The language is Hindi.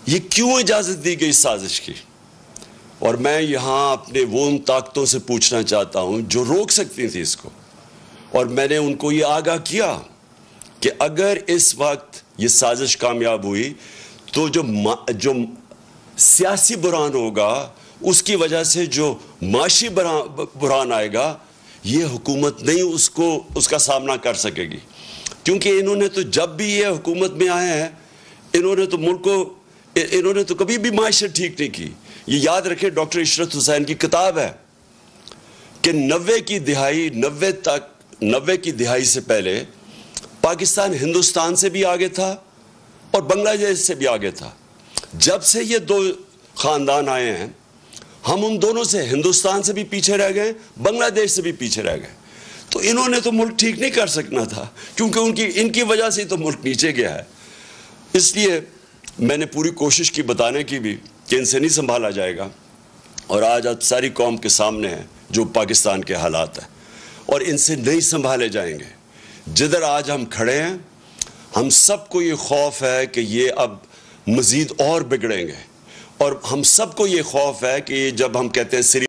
ये क्यों इजाज़त दी गई साजिश की? और मैं यहाँ अपने वो उन ताकतों से पूछना चाहता हूँ जो रोक सकती थी इसको, और मैंने उनको ये आगाह किया कि अगर इस वक्त ये साजिश कामयाब हुई तो जो सियासी बुरान होगा, उसकी वजह से जो माशी बुरान आएगा, ये हुकूमत नहीं उसका सामना कर सकेगी। क्योंकि इन्होंने तो जब भी ये हुकूमत में आए हैं, इन्होंने तो कभी भी माशत ठीक नहीं की। ये याद रखें, डॉक्टर इशरत हुसैन की किताब है कि 90 की दिहाई से पहले पाकिस्तान हिंदुस्तान से भी आगे था और बांग्लादेश से भी आगे था। जब से ये दो ख़ानदान आए हैं, हम उन दोनों से, हिंदुस्तान से भी पीछे रह गए, बांग्लादेश से भी पीछे रह गए। तो इन्होंने तो मुल्क ठीक नहीं कर सकना था, क्योंकि इनकी वजह से तो मुल्क नीचे गया है। इसलिए मैंने पूरी कोशिश की बताने की भी कि इनसे नहीं संभाला जाएगा, और आज सारी कौम के सामने है जो पाकिस्तान के हालात हैं, और इनसे नहीं संभाले जाएंगे। जिधर आज हम खड़े हैं, हम सबको ये खौफ है कि ये अब मज़ीद और बिगड़ेंगे, और हम सबको ये खौफ है कि जब हम कहते हैं